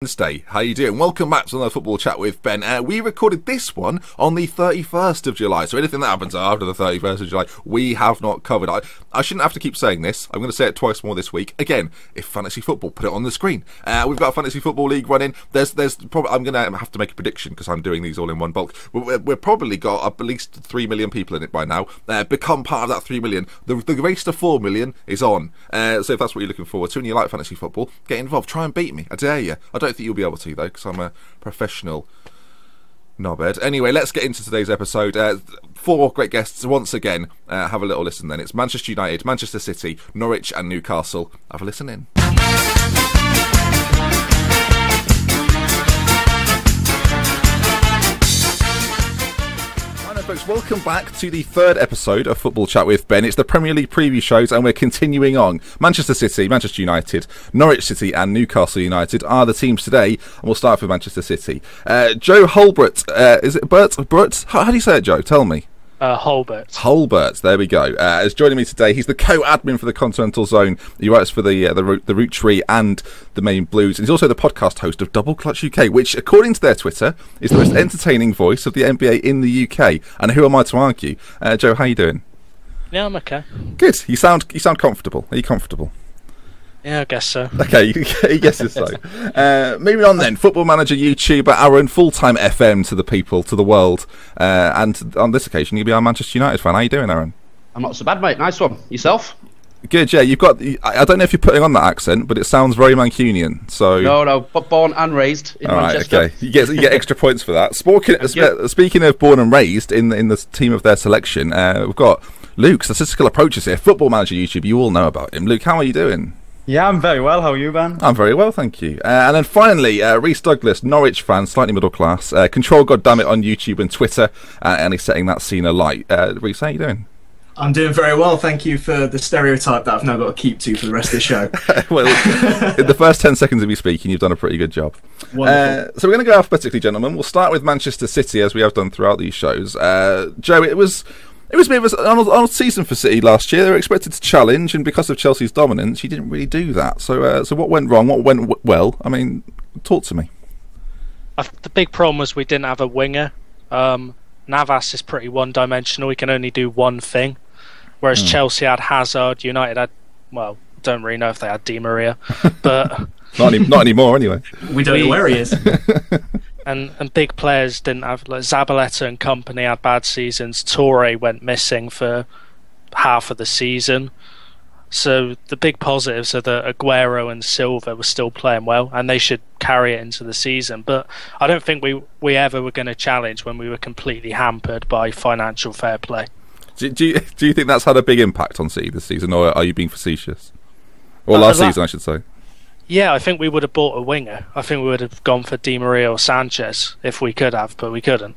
Wednesday. How you doing? Welcome back to another football chat with Ben. We recorded this one on the 31st of July, so anything that happens after the 31st of July, we have not covered. I shouldn't have to keep saying this. I'm going to say it twice more this week. Again, if fantasy football, put it on the screen. We've got a fantasy football league running. There's probably, I'm going to have to make a prediction because I'm doing these all in one bulk. We've probably got at least 3 million people in it by now. Become part of that 3 million. The race to 4 million is on. So if that's what you're looking forward to and you like fantasy football, get involved. Try and beat me. I dare you. I don't think you'll be able to though, because I'm a professional knobhead. Anyway, let's get into today's episode. 4 great guests once again. Have a little listen then. It's Manchester United, Manchester City, Norwich and Newcastle. Have a listen in. Folks, welcome back to the 3rd episode of Football Chat with Ben. It's the Premier League preview shows and we're continuing on. Manchester City, Manchester United, Norwich City and Newcastle United are the teams today, and we'll start with Manchester City. Joe Holbert, is it Bert? How do you say it, Joe? Tell me. Holbert, there we go. Is joining me today. He's the co-admin for the Continental Zone. He writes for the Root Tree and the Main Blues. And he's also the podcast host of Double Clutch UK, which, according to their Twitter, is the most entertaining voice of the NBA in the UK. And who am I to argue? Joe, how are you doing? Yeah, I'm okay. Good. You sound comfortable. Are you comfortable? Yeah, I guess so. Okay, he guesses so. Moving on then, football manager, YouTuber, Aaron, full-time FM to the people, to the world. And on this occasion, you'll be our Manchester United fan. How you doing, Aaron? I'm not so bad, mate. Nice one. Yourself? Good, yeah. You've got. I don't know if you're putting on that accent, but it sounds very Mancunian. So no, born and raised in Manchester. Okay, you get extra points for that. Speaking of born and raised in the team of their selection, we've got Luke, statistical approaches here, football manager, YouTube. You all know about him. Luke, how are you doing? Yeah, I'm very well. How are you, Ben? I'm very well, thank you. And then finally, Rhys Douglas, Norwich fan, slightly middle class. Control Goddammit on YouTube and Twitter, and he's setting that scene alight. Rhys, how are you doing? I'm doing very well, thank you for the stereotype that I've now got to keep to for the rest of the show. Well, in the first 10 seconds of you speaking, you've done a pretty good job. So we're going to go alphabetically, gentlemen. We'll start with Manchester City, as we have done throughout these shows. Joe, it was a bit of an odd season for City last year. They were expected to challenge, and because of Chelsea's dominance, you didn't really do that. So what went wrong? What went well? I mean, talk to me. The big problem was we didn't have a winger. Navas is pretty one-dimensional. He can only do one thing. Whereas Chelsea had Hazard, United had, well, don't really know if they had Di Maria, but not anymore anyway. We don't know where he is. And big players didn't have, like Zabaleta and company had bad seasons. Toure went missing for half of the season. So the big positives are that Aguero and Silva were still playing well, and they should carry it into the season. But I don't think we ever were going to challenge when we were completely hampered by financial fair play. Do you think that's had a big impact on City this season, or are you being facetious? Or last season, I should say. Yeah, I think we would have bought a winger. I think we would have gone for Di Maria or Sanchez if we could have, but we couldn't.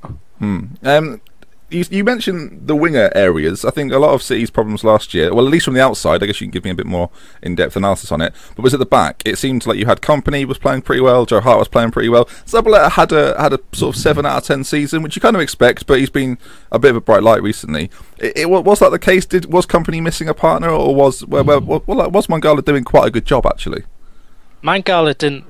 You mentioned the winger areas. I think a lot of City's problems last year, well, at least from the outside, I guess you can give me a bit more in-depth analysis on it, but was at the back. It seemed like you had Company was playing pretty well, Joe Hart was playing pretty well. Zabaleta had a sort of 7 out of 10 season, which you kind of expect, but he's been a bit of a bright light recently. Was that the case? Was Company missing a partner, or was Mangala doing quite a good job, actually? Mangala didn't,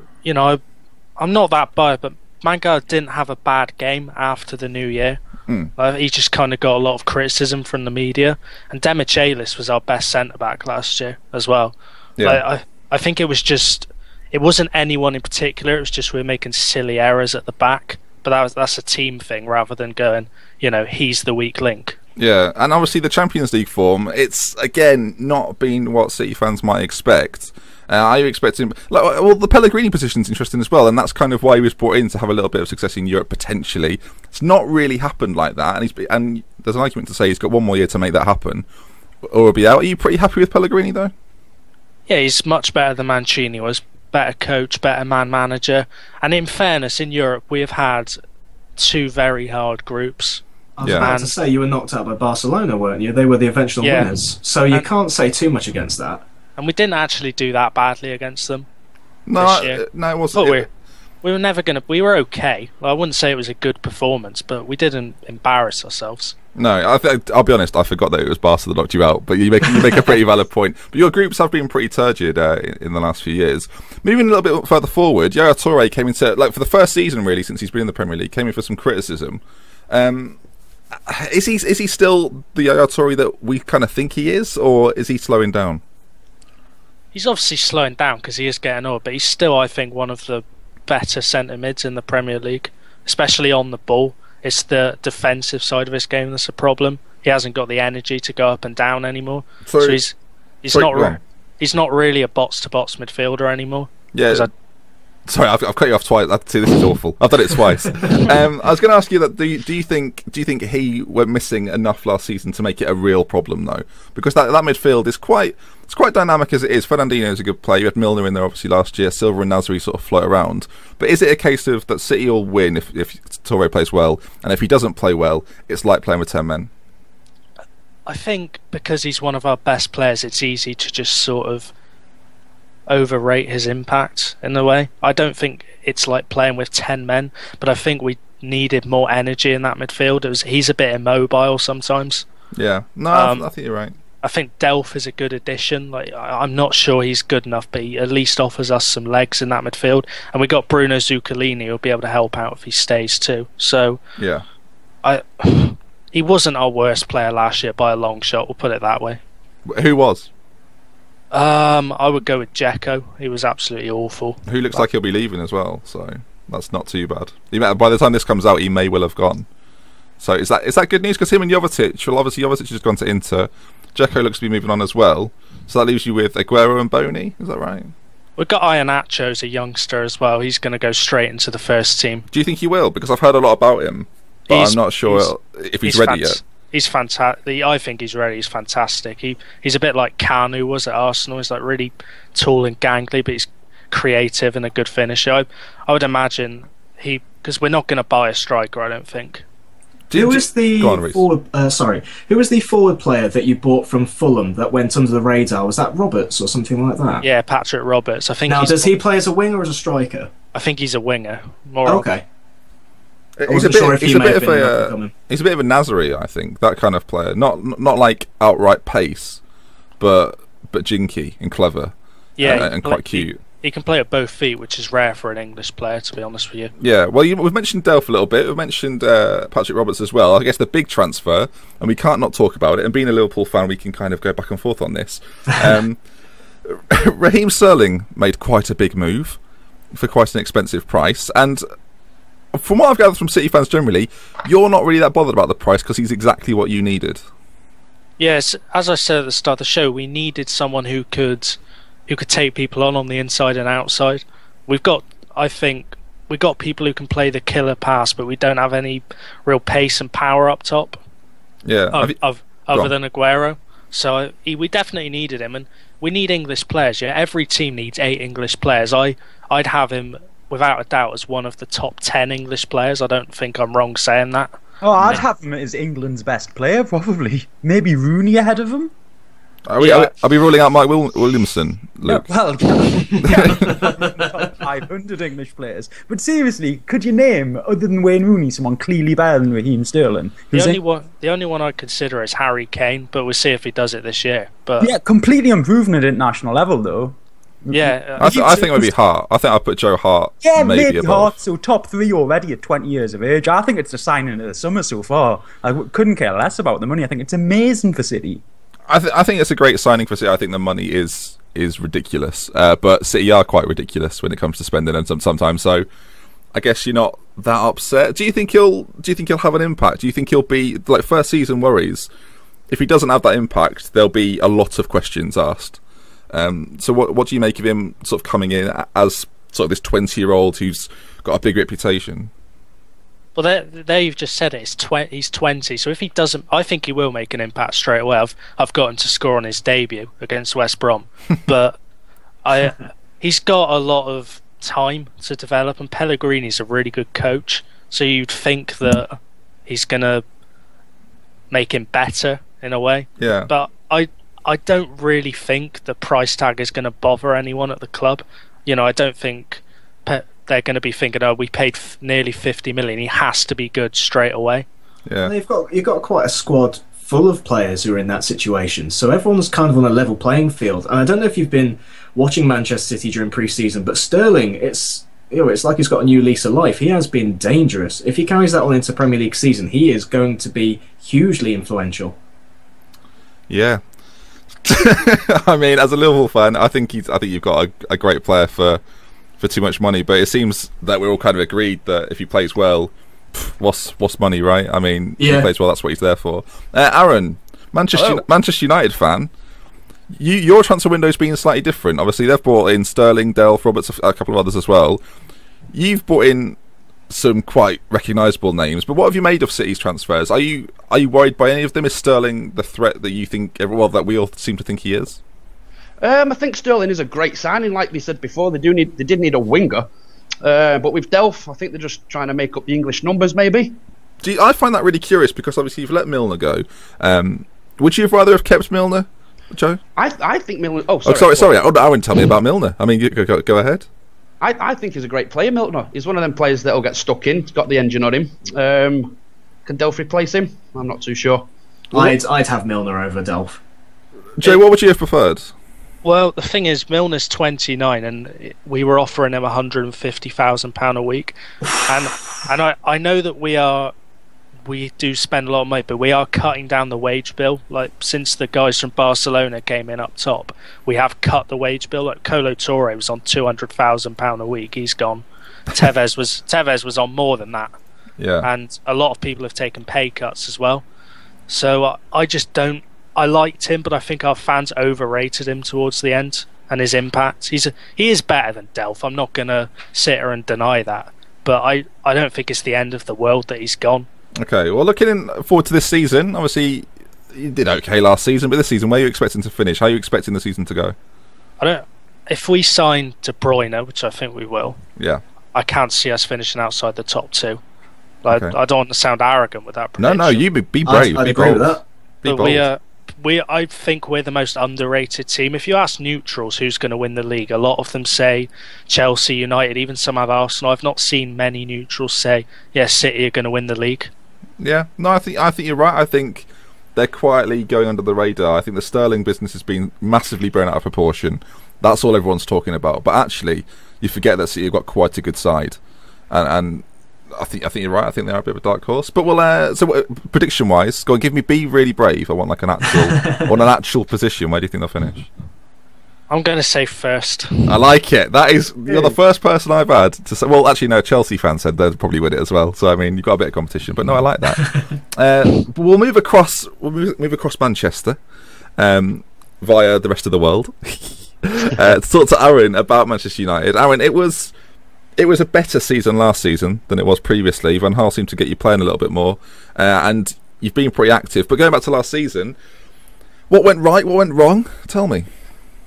I'm not that biased, but Mangala didn't have a bad game after the new year. He just kind of got a lot of criticism from the media, and Demichelis was our best centre-back last year as well. Yeah. I think it wasn't anyone in particular, it was just we were making silly errors at the back, but that's a team thing rather than going, he's the weak link. Yeah, and obviously the Champions League form, it's, again, not been what City fans might expect. Are you expecting... the Pellegrini position's interesting as well, and that's kind of why he was brought in, to have a little bit of success in Europe, potentially. It's not really happened like that, and there's an argument to say he's got one more year to make that happen, or he'll be out. Are you pretty happy with Pellegrini, though? Yeah, he's much better than Mancini was. Better coach, better manager. And in fairness, in Europe, we have had 2 very hard groups. I was about to say, you were knocked out by Barcelona, weren't you? They were the eventual winners. So you can't say too much against that. And we didn't actually do that badly against them. No, it wasn't. But we were never going to... We were okay. Well, I wouldn't say it was a good performance, but we didn't embarrass ourselves. No, I'll be honest. I forgot that it was Barca that knocked you out. But you make a pretty valid point. But your groups have been pretty turgid in the last few years. Moving a little bit further forward, Yaya Toure came into, like, for the first season really since he's been in the Premier League, came in for some criticism. Is he still the Yaya Toure that we kind of think he is, or is he slowing down? He's obviously slowing down because he is getting old, but he's still, I think, one of the better centre mids in the Premier League, especially on the ball. It's the defensive side of his game that's a problem. He hasn't got the energy to go up and down anymore. So he's not really a box-to-box midfielder anymore. Yeah. Sorry, I've cut you off twice. See, this is awful. I've done it twice. I was going to ask you that. Do you think he went missing enough last season to make it a real problem though? Because that midfield is quite dynamic as it is. Fernandinho is a good player. You had Milner in there obviously last year. Silva and Nasri sort of float around. But is it a case of that City will win if Toure plays well, and if he doesn't play well, it's like playing with 10 men? I think because he's one of our best players, it's easy to just sort of overrate his impact in a way. I don't think it's like playing with 10 men, but I think we needed more energy in that midfield. He's a bit immobile sometimes. Yeah, no, I think you're right. I think Delph is a good addition. Like, I'm not sure he's good enough, but he at least offers us some legs in that midfield. And we got Bruno Zuccolini who'll be able to help out if he stays too. So yeah, he wasn't our worst player last year by a long shot. We'll put it that way. Who was? I would go with Dzeko. He was absolutely awful. Who looks like he'll be leaving as well, so that's not too bad. By the time this comes out, he may well have gone. So is that good news? Because him and Jovetic, well, obviously Jovetic has gone to Inter. Dzeko looks to be moving on as well. So that leaves you with Aguero and Bony. Is that right? We've got Iheanacho as a youngster as well. He's going to go straight into the first team. Do you think he will? Because I've heard a lot about him, but I'm not sure if he's ready yet. He's fantastic. I think he's ready. He's fantastic. He's a bit like Kanu was at Arsenal. He's like really tall and gangly, but he's creative and a good finisher. I would imagine because we're not going to buy a striker, I don't think. Who was the forward player that you bought from Fulham that went under the radar? Was that Roberts or something like that? Yeah, Patrick Roberts. I think. Now, does he play as a winger or as a striker? I think he's a winger. Okay. He's a bit of a Nasri, I think, that kind of player. Not like outright pace, but jinky and clever. Yeah, and quite cute. He can play at both feet, which is rare for an English player, to be honest with you. Yeah, well, we've mentioned Delph a little bit. We've mentioned Patrick Roberts as well. I guess the big transfer, and we can't not talk about it. And being a Liverpool fan, we can kind of go back and forth on this. Raheem Sterling made quite a big move for quite an expensive price, and from what I've gathered from City fans generally, you're not really that bothered about the price because he's exactly what you needed. Yes, as I said at the start of the show, we needed someone who could take people on the inside and outside. I think we've got people who can play the killer pass, but we don't have any real pace and power up top. Yeah, other than Aguero. So we definitely needed him, and we need English players. Yeah, every team needs 8 English players. I'd have him without a doubt as one of the top 10 English players. I don't think I'm wrong saying that. Oh, I'd have him as England's best player, probably. Maybe Rooney ahead of him. Are we ruling out Mike Williamson, Luke? Yeah, well, 500 English players. But seriously, could you name, other than Wayne Rooney, someone clearly better than Raheem Sterling? The only one I'd consider is Harry Kane, but we'll see if he does it this year. But yeah, completely improving at international level, though. Yeah, I think it would be Hart. I think I'd put Joe Hart. Yeah, maybe Hart. So top 3 already at 20 years of age. I think it's the signing of the summer so far. I couldn't care less about the money. I think it's amazing for City. I think it's a great signing for City. I think the money is ridiculous, but City are quite ridiculous when it comes to spending, and sometimes. So I guess you're not that upset. Do you think he'll have an impact? Do you think he'll be like first season worries? If he doesn't have that impact, there'll be a lot of questions asked. So what do you make of him sort of coming in as sort of this 20-year-old who's got a big reputation? Well, there you've just said it. He's 20, so if he doesn't, I think he will make an impact straight away. I've got him to score on his debut against West Brom, but he's got a lot of time to develop, and Pellegrini's a really good coach, so you'd think that he's going to make him better in a way. Yeah. But I don't really think the price tag is going to bother anyone at the club. You know, I don't think they're going to be thinking, oh, we paid nearly 50 million. He has to be good straight away. Yeah. And you've got quite a squad full of players who are in that situation, so everyone's kind of on a level playing field. And I don't know if you've been watching Manchester City during pre-season, but Sterling, it's like he's got a new lease of life. He has been dangerous. If he carries that on into Premier League season, he is going to be hugely influential. Yeah. I mean, as a Liverpool fan, I think you've got a great player for too much money. But it seems that we're all kind of agreed that if he plays well, what's money, right? I mean, if he plays well, that's what he's there for. Aaron, Manchester United fan. Your transfer window's been slightly different. Obviously, they've brought in Sterling, Delph, Roberts, a couple of others as well. You've brought in some quite recognisable names, but what have you made of City's transfers? Are you worried by any of them? Is Sterling the threat that you think, that we all seem to think he is? I think Sterling is a great signing. Like they said before, they did need a winger, but with Delph, I think they're just trying to make up the English numbers, maybe. I find that really curious because obviously you've let Milner go. Would you have rather have kept Milner, Joe? I think Milner. Sorry. Aaron, tell me about Milner. I mean, go ahead. I think he's a great player, Milner. He's one of them players that'll get stuck in. He's got the engine on him. Can Delph replace him? I'm not too sure. I'd have Milner over Delph. Jay, what would you have preferred? Well, the thing is, Milner's 29, and we were offering him £150,000 a week, and I know that we do spend a lot of money, but we are cutting down the wage bill. Like, since the guys from Barcelona came in up top, we have cut the wage bill. Like, Kolo Touré was on £200,000 a week. He's gone. Tevez was on more than that. Yeah. And a lot of people have taken pay cuts as well. So I just don't. I liked him, but I think our fans overrated him towards the end and his impact. He is better than Delph. I'm not gonna sit here and deny that, but I don't think it's the end of the world that he's gone. Okay, well, looking forward to this season, obviously you did okay last season, but this season, where are you expecting to finish? How are you expecting the season to go? If we sign De Bruyne, which I think we will, I can't see us finishing outside the top two. Like, okay. I don't want to sound arrogant with that prediction. No, you be brave. I'd agree with that. Be bold. I think we're the most underrated team. If you ask neutrals who's going to win the league, a lot of them say Chelsea, United, even some have Arsenal. I've not seen many neutrals say, City are going to win the league. Yeah, no, I think you're right. I think they're quietly going under the radar. I think the Sterling business has been massively blown out of proportion. That's all everyone's talking about. But actually, you forget that City have got quite a good side, and I think you're right. I think they are a bit of a dark horse. But prediction wise, go on, be really brave. I want like an actual position. Where do you think they'll finish? I'm going to say first. I like it. You're the first person I've had to say. Well, actually, no. Chelsea fans said they'd probably win it as well. So I mean, you've got a bit of competition. But no, I like that. We'll move across. Move across Manchester via the rest of the world to talk to Aaron about Manchester United. Aaron, it was a better season last season than it was previously. Van Gaal seemed to get you playing a little bit more, and you've been pretty active. But going back to last season, what went right? What went wrong? Tell me.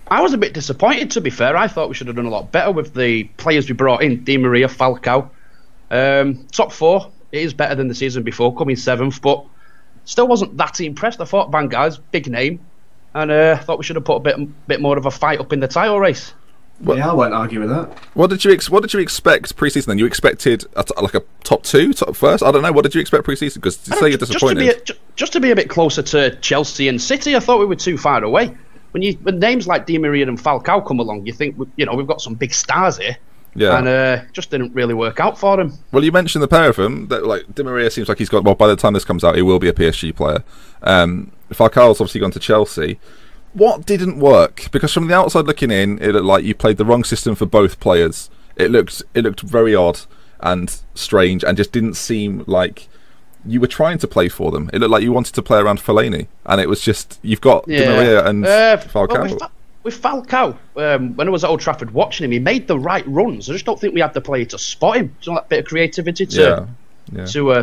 I was a bit disappointed, to be fair. I thought we should have done a lot better with the players we brought in. Di Maria, Falcao. Top four, it is better than the season before, coming 7th, but still wasn't that impressed. I thought Van Gaal's big name, and I thought we should have put a bit more of a fight up in the title race. I won't argue with that. What did you expect pre-season then? You expected like a top 2, top first? I don't know. What did you expect pre-season? Because you say you're disappointed. Just to be a bit closer to Chelsea and City, I thought we were too far away. When names like Di Maria and Falcao come along, you think we've got some big stars here. Yeah. And just didn't really work out for him. Well, you mentioned the pair of them. That, like, Di Maria seems like he's got. Well, by the time this comes out, he will be a PSG player. Falcao's obviously gone to Chelsea. What didn't work? Because from the outside looking in, it looked like you played the wrong system for both players. It looked very odd and strange, and just didn't seem like you were trying to play for them. It looked like you wanted to play around Fellaini, and it was just you've got Di Maria and Falcao. Well, with Falcao, when I was at Old Trafford watching him, he made the right runs. I just don't think we had the player to spot him. That bit of creativity to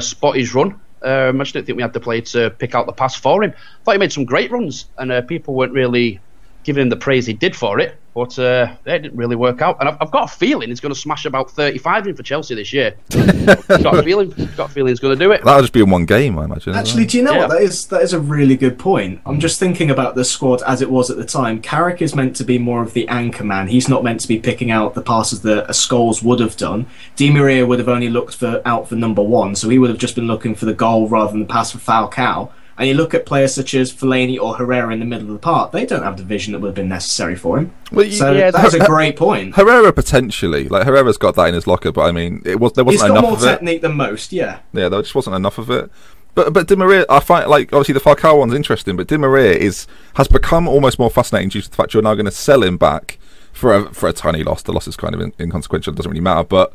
spot his run. I just didn't think we had the player to pick out the pass for him. I thought he made some great runs, and people weren't really giving him the praise he did for it. But it didn't really work out. And I've got a feeling he's going to smash about 35 in for Chelsea this year. got a feeling he's going to do it. That'll just be in one game, I imagine. Actually, do you know what? That is a really good point. I'm just thinking about the squad as it was at the time. Carrick is meant to be more of the anchor man. He's not meant to be picking out the passes that a Scholes would have done. Di Maria would have only looked out for number one, so he would have just been looking for the goal rather than the pass for Falcao. And you look at players such as Fellaini or Herrera in the middle of the park, they don't have the vision that would have been necessary for him. Well, that's a great point. Herrera potentially, like Herrera's got that in his locker, but I mean, there wasn't enough of it. He's got more technique than most, yeah. Yeah, there just wasn't enough of it. But Di Maria, I find, like, obviously the Falcao one's interesting, but Di Maria has become almost more fascinating due to the fact you're now going to sell him back for a tiny loss. The loss is kind of inconsequential, it doesn't really matter, but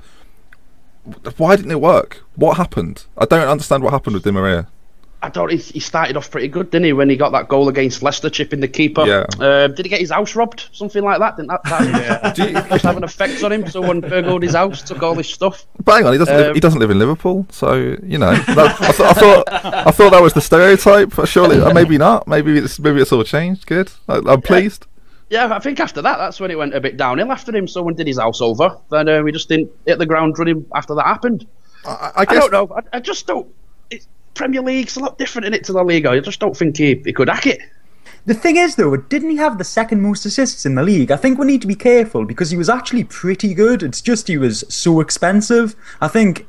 why didn't it work? What happened? I don't understand what happened with Di Maria. He started off pretty good, didn't he, when he got that goal against Leicester, chipping the keeper? Yeah. Did he get his house robbed? Something like that? Didn't that have an effect on him? Someone burgled his house, took all his stuff. But hang on, he doesn't live in Liverpool, so you know. I thought that was the stereotype. Surely, maybe not. Maybe it's all changed. Good. I'm pleased. Yeah, I think after that's when it went a bit downhill. After him, someone did his house over. Then we just didn't hit the ground running after that happened. I don't know. I just don't. Premier League's a lot different in it to La Liga. I just don't think he could hack it. The thing is, though, didn't he have the second most assists in the league? I think we need to be careful because he was actually pretty good. It's just he was so expensive. I think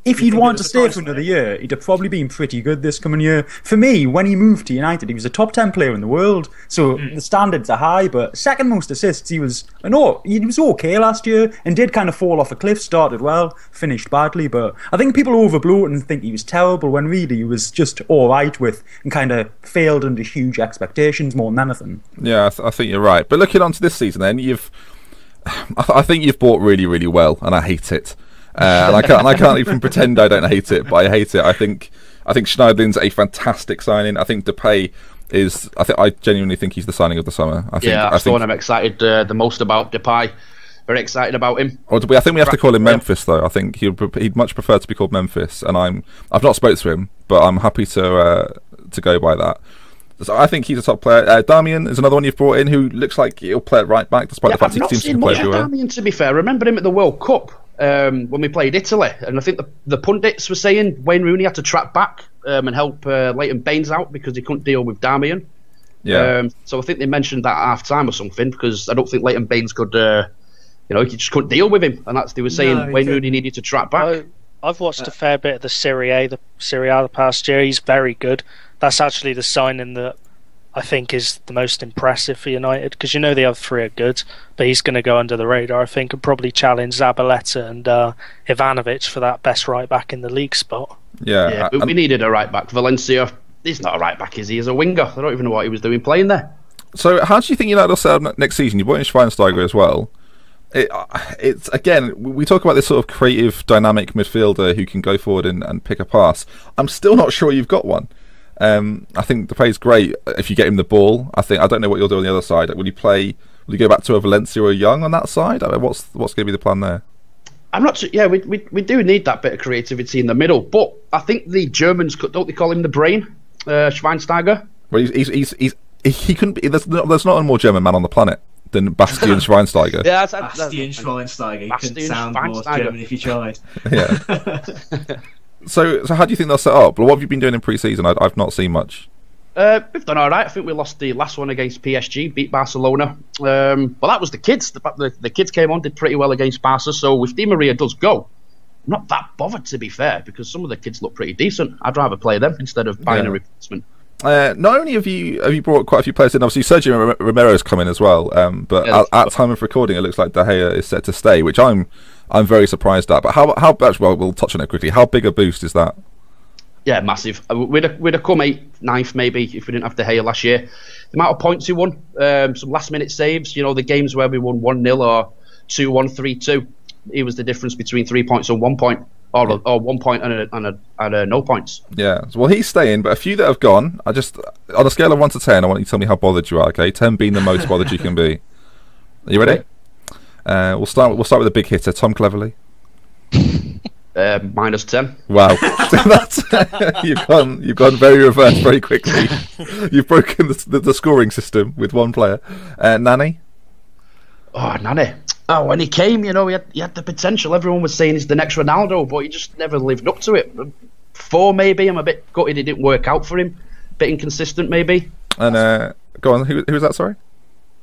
if he'd wanted to stay for another year, he'd have probably been pretty good this coming year. For me, when he moved to United, he was a top 10 player in the world, so the standards are high, but second most assists, he was okay last year and did kind of fall off a cliff, started well, finished badly, but I think people overblow it and think he was terrible when really he was just alright with and kind of failed under huge expectations more than anything. Yeah, I think you're right. But looking on to this season then, I think you've bought really, really well, and I hate it. And I can't even pretend I don't hate it, but I hate it. I think Schneiderlin's a fantastic signing. I think Depay is. I genuinely think he's the signing of the summer. That's the one I'm excited the most about. Depay, very excited about him. I think we have to call him Memphis though. I think he'd much prefer to be called Memphis, and I've not spoke to him, but I'm happy to go by that. So I think he's a top player. Damian is another one you've brought in who looks like he'll play at right back, despite the fact he seems to play everywhere. Damian, to be fair, I remember him at the World Cup. When we played Italy, and I think the pundits were saying Wayne Rooney had to track back and help Leighton Baines out because he couldn't deal with Damian. Yeah. So I think they mentioned that at half time or something because I don't think Leighton Baines could, he just couldn't deal with him, and they were saying Wayne Rooney needed to track back. I've watched a fair bit of the Serie A the past year. He's very good. That's actually the signing that I think is the most impressive for United because the other three are good, but he's going to go under the radar, I think, and probably challenge Zabaleta and Ivanovic for that best right back in the league spot. Yeah, but we needed a right back. Valencia, he's not a right back, is he? He's a winger. I don't even know what he was doing playing there. So, how do you think United will set up next season? You brought in Schweinsteiger as well. It's again, we talk about this sort of creative, dynamic midfielder who can go forward and pick a pass. I'm still not sure you've got one. I think Depay's great if you get him the ball. I don't know what you'll do on the other side. Will you go back to a Valencia or a Young on that side? What's going to be the plan there? I'm not sure. Yeah, we do need that bit of creativity in the middle, but I think the Germans don't they call him the brain, Schweinsteiger? Well, he couldn't be. There's not a more German man on the planet than Bastian Schweinsteiger. Yeah, Bastian Schweinsteiger. You couldn't sound more German if you tried. Yeah. So how do you think they'll set up? Well, what have you been doing in pre-season? I've not seen much. We've done all right. I think we lost the last one against PSG, beat Barcelona. But that was the kids. The kids came on, did pretty well against Barca. So if Di Maria does go, I'm not that bothered, to be fair, because some of the kids look pretty decent. I'd rather play them instead of buying a replacement. Not only have you brought quite a few players in, obviously Sergio Romero's come in as well, but at time of recording it looks like De Gea is set to stay, which I'm very surprised at. But how we'll touch on it quickly. How big a boost is that? Yeah, massive. We'd have come 8th, 9th maybe if we didn't have De Gea last year. The amount of points he won, some last minute saves, the games where we won 1-0 or 2-1, 3-2, he was the difference between 3 points and 1 point. Or 1 point and no points. Yeah, well, he's staying, but a few that have gone. On a scale of 1 to 10, I want you to tell me how bothered you are. Okay, 10 being the most bothered you can be. Are you ready? We'll start with a big hitter, Tom Cleverley. -10. Wow, you've gone very reverse very quickly. You've broken the scoring system with one player. Nani. Oh, Nani. Oh, when he came, he had the potential. Everyone was saying he's the next Ronaldo, but he just never lived up to it. 4 maybe. I'm a bit gutted it didn't work out for him. Bit inconsistent maybe. And go on, who was that, sorry?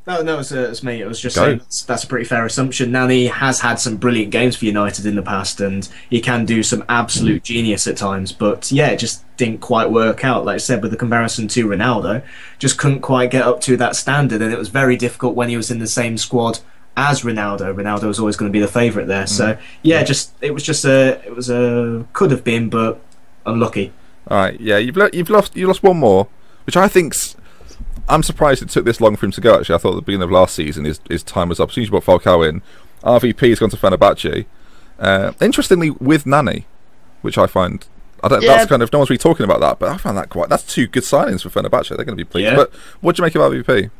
No, it's me. It was just saying that's a pretty fair assumption. Nani has had some brilliant games for United in the past, and he can do some absolute genius at times. But yeah, it just didn't quite work out. Like I said, with the comparison to Ronaldo, just couldn't quite get up to that standard, and it was very difficult when he was in the same squad as Ronaldo. Ronaldo was always going to be the favourite there. So yeah, it was a could have been, but unlucky. All right, yeah, you've lost one more, which I think's. I'm surprised it took this long for him to go, actually. I thought at the beginning of last season his time was up. As soon as you brought Falcao in, RVP has gone to Fenerbahce. Interestingly, with Nani, which I find... that's kind of... No one's really talking about that, but I found that that's 2 good signings for Fenerbahce. They're going to be pleased. Yeah. But what do you make of RVP?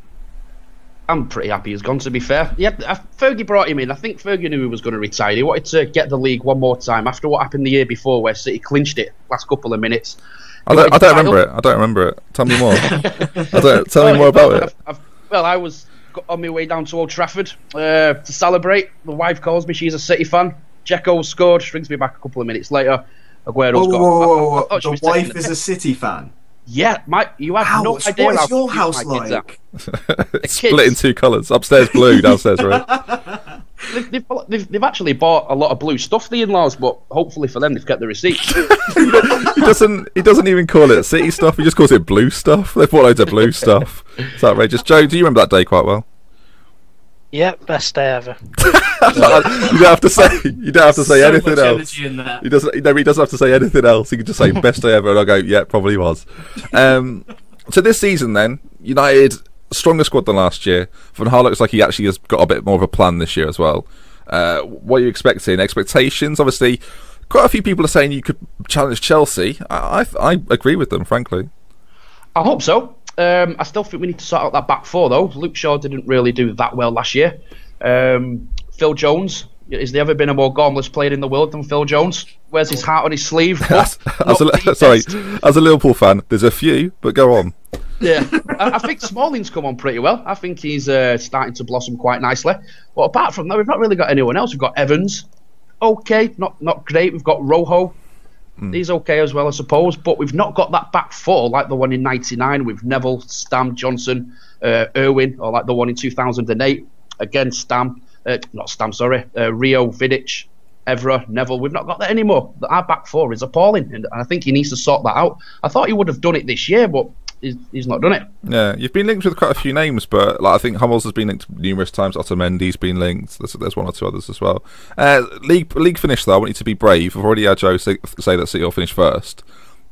I'm pretty happy he's gone, to be fair. Yeah, Fergie brought him in. I think Fergie knew he was going to retire. He wanted to get the league one more time after what happened the year before where City clinched it last couple of minutes. I don't remember it. Tell me more. Tell me more about it. I was on my way down to Old Trafford to celebrate. The wife calls me. She's a City fan. Dzeko scored. Brings me back a couple of minutes later. Aguero's got... The wife is a City fan? Yeah, you have no idea. What is your house like? It's split in 2 colours. Upstairs blue, downstairs red. They've actually bought a lot of blue stuff, the in-laws, but hopefully for them they've kept the receipts. He doesn't even call it City stuff. He just calls it blue stuff. They've bought loads of blue stuff. It's outrageous. Joe, do you remember that day quite well? Yeah, best day ever. You don't have to say anything else. He doesn't have to say anything else. He can just say best day ever, and I'll go, yeah, probably was. So this season, then, United stronger squad than last year. Van Gaal looks like he actually has got a bit more of a plan this year as well. What are you expecting? Expectations? Obviously, quite a few people are saying you could challenge Chelsea. I agree with them, frankly. I hope so. I still think we need to sort out that back 4, though. Luke Shaw didn't really do that well last year. Phil Jones, has there ever been a more gormless player in the world than Phil Jones? Wears his heart on his sleeve. As a Liverpool fan, there's a few, but go on. Yeah, I think Smalling's come on pretty well. I think he's starting to blossom quite nicely. But apart from that, we've not really got anyone else. We've got Evans, okay, not great. We've got Rojo. He's okay as well, I suppose, but we've not got that back 4 like the one in '99 with Neville, Stam, Johnson, Irwin, or like the one in 2008. Again, Rio, Vidic, Evra, Neville. We've not got that anymore. Our back 4 is appalling, and I think he needs to sort that out. I thought he would have done it this year, but he's not done it. Yeah, you've been linked with quite a few names, but I think Hummels has been linked numerous times. Otamendi's been linked. There's 1 or 2 others as well. League finish, though, I want you to be brave. I've already had Joe say that City will finish first.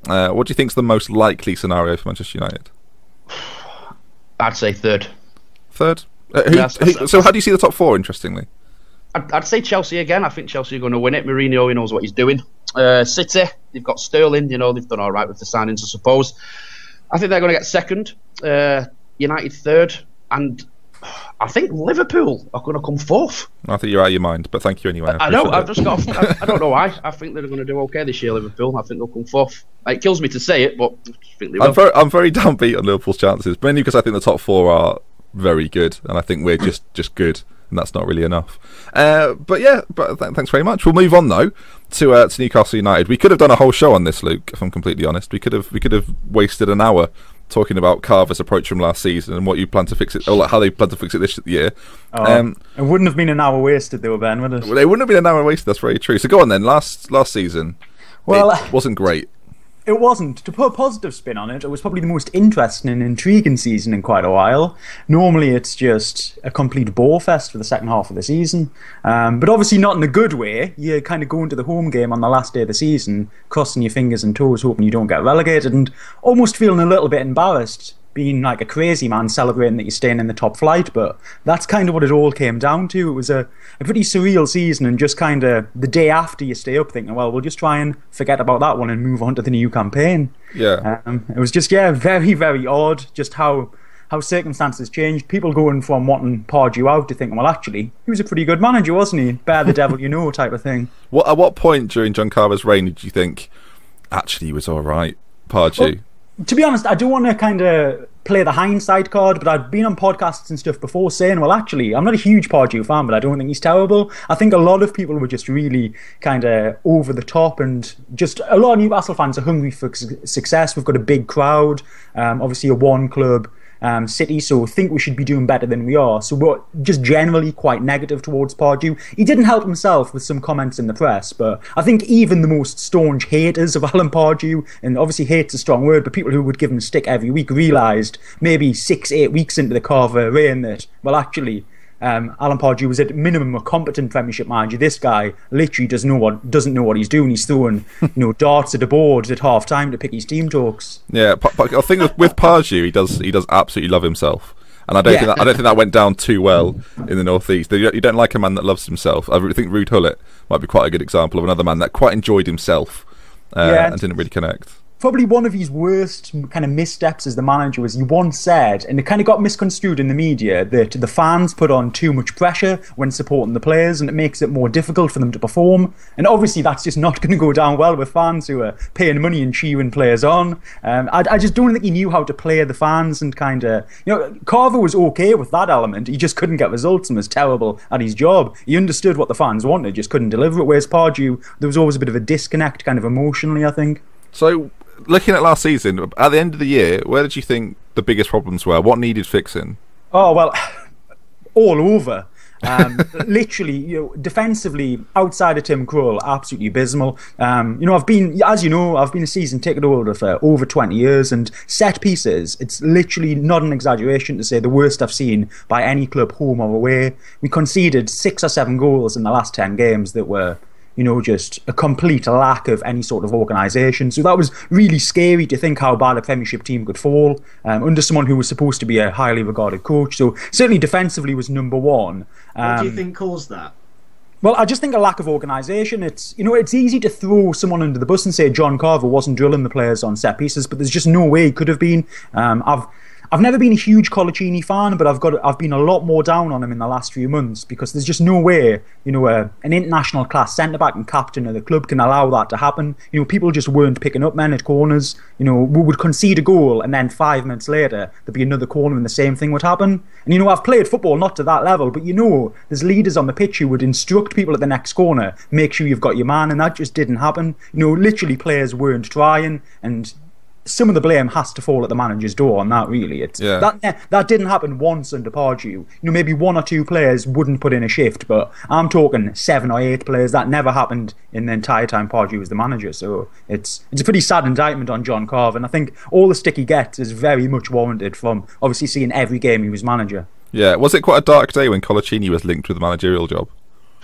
What do you think is the most likely scenario for Manchester United? I'd say third. Third? So how do you see the top 4, interestingly? I'd say Chelsea again. I think Chelsea are going to win it. Mourinho, he knows what he's doing. City, they've got Sterling. They've done all right with the signings, I suppose. I think they're going to get second. United third. And I think Liverpool are going to come fourth. I think you're out of your mind, but thank you anyway. I know. I don't know why. I think they're going to do okay this year, Liverpool. I think they'll come fourth. It kills me to say it, but I think they will. I'm very downbeat on Liverpool's chances, mainly because I think the top 4 are very good, and I think we're just good, and that's not really enough. Thanks very much. We'll move on though to Newcastle United. We could have done a whole show on this, Luke. If I'm completely honest, we could have wasted an hour talking about Carver's approach from last season and what you plan to fix it, or like how they plan to fix it this year. It wouldn't have been an hour wasted though, Ben, would it? Well, it wouldn't have been an hour wasted. That's very true. So go on then. Last season, it wasn't great. It wasn't. To put a positive spin on it, it was probably the most interesting and intriguing season in quite a while. Normally it's just a complete bore fest for the second half of the season. But obviously not in a good way. You kind of go into the home game on the last day of the season, crossing your fingers and toes, hoping you don't get relegated, and almost feeling a little bit embarrassed, being like a crazy man celebrating that you're staying in the top flight. But that's kind of what it all came down to. It was a pretty surreal season, and just kind of the day after you stay up thinking, well, we'll just try and forget about that one and move on to the new campaign. Yeah. It was just, very, very odd just how circumstances changed. People going from wanting Pardew out to thinking, well, actually, he was a pretty good manager, wasn't he? Bear the devil you know type of thing. At what point during John Carver's reign did you think, actually, he was all right, Pardew? Well, to be honest, I don't want to kind of play the hindsight card, but I'd been on podcasts and stuff before saying, well, actually, I'm not a huge Pardew fan, but I don't think he's terrible. I think a lot of people were just really kind of over the top, and just a lot of Newcastle fans are hungry for success. We've got a big crowd, obviously a one-club city, so think we should be doing better than we are. So we're just generally quite negative towards Pardew. He didn't help himself with some comments in the press, but I think even the most staunch haters of Alan Pardew, and obviously hate's a strong word, but people who would give him stick every week realised maybe 6-8 weeks into the Carver reign that, well, actually, Alan Pardew was at minimum a competent Premiership manager. This guy literally doesn't know what he's doing. He's throwing darts at a board at half time to pick his team talks. Yeah, I think with Pardew, he does absolutely love himself, and I don't think that went down too well in the North East. You don't like a man that loves himself. I think Ruud Gullit might be quite a good example of another man that quite enjoyed himself and didn't really connect. Probably one of his worst kind of missteps as the manager was he once said, and it kind of got misconstrued in the media, that the fans put on too much pressure when supporting the players and it makes it more difficult for them to perform. And obviously that's just not going to go down well with fans who are paying money and cheering players on. I just don't think he knew how to play the fans, and kind of, Carver was okay with that element. He just couldn't get results and was terrible at his job. He understood what the fans wanted, just couldn't deliver it. Whereas Pardew, there was always a bit of a disconnect kind of emotionally, I think. So, looking at last season, at the end of the year, where did you think the biggest problems were? What needed fixing? Oh, well, all over. Literally, defensively, outside of Tim Krul, absolutely abysmal. I've been a season ticket holder for over 20 years, and set pieces, it's literally not an exaggeration to say the worst I've seen by any club, home or away. We conceded 6 or 7 goals in the last 10 games that were just a complete lack of any sort of organisation. So that was really scary to think how bad a Premiership team could fall under someone who was supposed to be a highly regarded coach. So certainly defensively was number one. What do you think caused that? Well, I just think a lack of organisation. It's easy to throw someone under the bus and say John Carver wasn't drilling the players on set pieces, but there's just no way he could have been. I've never been a huge Colaccini fan, but I've been a lot more down on him in the last few months, because there's just no way, an international class centre-back and captain of the club can allow that to happen. People just weren't picking up men at corners. We would concede a goal and then 5 minutes later there'd be another corner and the same thing would happen. And I've played football not to that level, but there's leaders on the pitch who would instruct people at the next corner, make sure you've got your man, and that just didn't happen. Literally players weren't trying, and some of the blame has to fall at the manager's door on that, really. That didn't happen once under Pardew. Maybe 1 or 2 players wouldn't put in a shift, but I'm talking 7 or 8 players. That never happened in the entire time Pardew was the manager. So it's a pretty sad indictment on John Carver, and I think all the stick he gets is very much warranted from obviously seeing every game he was manager. Yeah, was it quite a dark day when Colaccini was linked with the managerial job?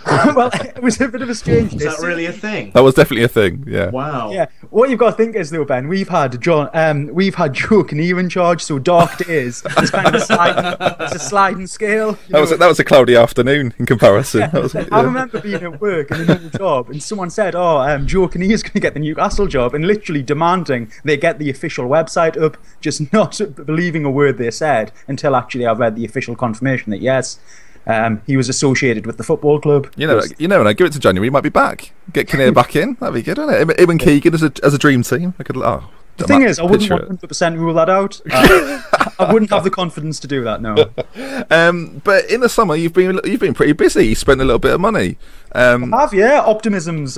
Well, it was a bit of a strange. Is that really a thing? That was definitely a thing. Yeah. Wow. Yeah. What you've got to think is, though, Ben, we've had Joe Kinnear in charge, so dark days. It's kind of a sliding scale. That was a cloudy afternoon in comparison. Yeah. I remember being at work in another job, and someone said, Joe Kinnear's going to get the Newcastle job, and literally demanding they get the official website up, just not believing a word they said until actually I read the official confirmation that yes. He was associated with the football club. When I give it to January, he might be back. Get Kinnear back in. That'd be good, wouldn't it? Him and Keegan as a dream team. The thing is, I wouldn't 100% rule that out. I wouldn't have the confidence to do that. No. But in the summer, you've been pretty busy. You spent a little bit of money. I have, yeah. Optimism's,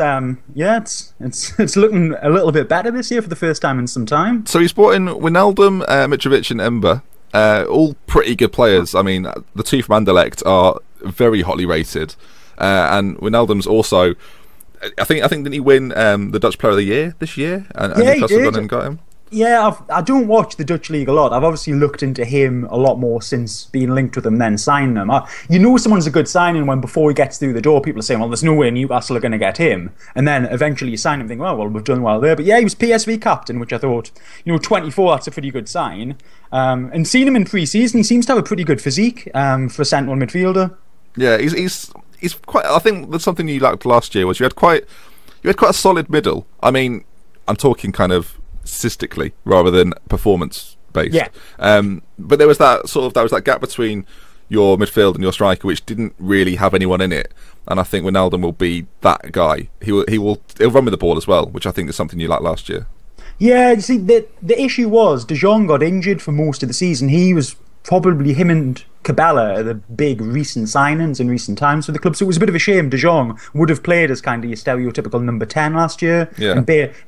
it's looking a little bit better this year for the first time in some time. So he's brought in Wijnaldum, Mitrovic, and Ember. All pretty good players. I mean, the 2 from Anderlecht are very hotly rated, and Wijnaldum's also. I think didn't he win the Dutch Player of the Year this year? And Newcastle went and got him. Yeah, I don't watch the Dutch League a lot. I've obviously looked into him a lot more since being linked with him, then signing him. Someone's a good signing when before he gets through the door, people are saying, well, there's no way Newcastle are going to get him. And then eventually you sign him and think, well, we've done well there. But yeah, he was PSV captain, which I thought, 24, that's a pretty good sign. And seeing him in pre-season, he seems to have a pretty good physique for a central midfielder. Yeah, he's quite. I think that's something you liked last year was you had quite a solid middle. I mean, I'm talking kind of statistically rather than performance based. Yeah. But there was that gap between your midfield and your striker, which didn't really have anyone in it. And I think Wijnaldum will be that guy. He'll run with the ball as well, which I think is something you liked last year. Yeah, you see, the issue was De Jong got injured for most of the season. He was probably, him and Cabela are the big recent signings in recent times for the club. So it was a bit of a shame. De Jong would have played as kind of your stereotypical number 10 last year, and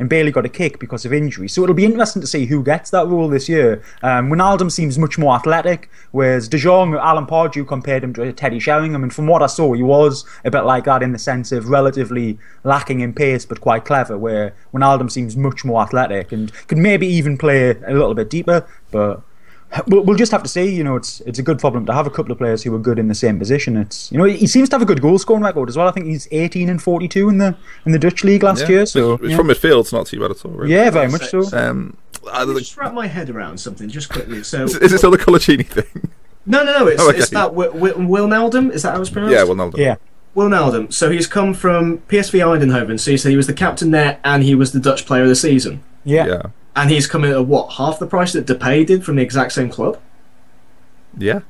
barely got a kick because of injury. So it'll be interesting to see who gets that role this year. Wijnaldum seems much more athletic, whereas De Jong, Alan Pardew compared him to Teddy Sheringham, and from what I saw, he was a bit like that in the sense of relatively lacking in pace but quite clever, where Wijnaldum seems much more athletic and could maybe even play a little bit deeper, but we'll just have to see. It's a good problem to have a couple of players who are good in the same position. It's he seems to have a good goal scoring record as well. I think he's 18 and 42 in the Dutch league last year. So it's from midfield. It's not too bad at all. Really. Yeah, very much so. Just wrap my head around something just quickly. So is it still the Colaccini thing? No. It's that Wijnaldum. Is that how it's pronounced? Yeah, Wijnaldum. Yeah. Wijnaldum. So he's come from PSV Eindhoven. So you said he was the captain there, and he was the Dutch Player of the Season. Yeah. And he's come in at what, half the price that Depay did from the exact same club? Yeah.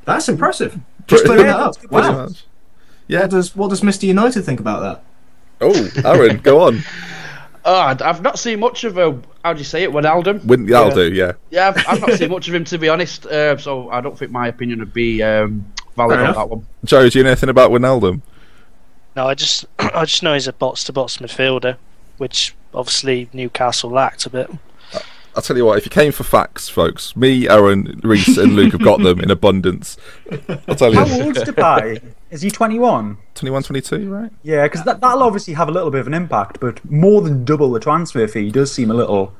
That's impressive. Just putting that up. Wow. Yeah. What does Mr. United think about that? Oh, Aaron, go on. I've not seen much of how do you say it, Wijnaldum? I'll do, yeah. Yeah, I've not seen much of him, to be honest. So I don't think my opinion would be valid on that one. Joe, do you know anything about Wijnaldum? No, I just know he's a box-to-box midfielder, which obviously Newcastle lacked a bit. I'll tell you what, if you came for facts, folks, me, Aaron, Reese and Luke have got them in abundance. I'll tell you. How old's Depay? Is he 21? 21, 22, right? Yeah, because that'll obviously have a little bit of an impact, but more than double the transfer fee does seem a little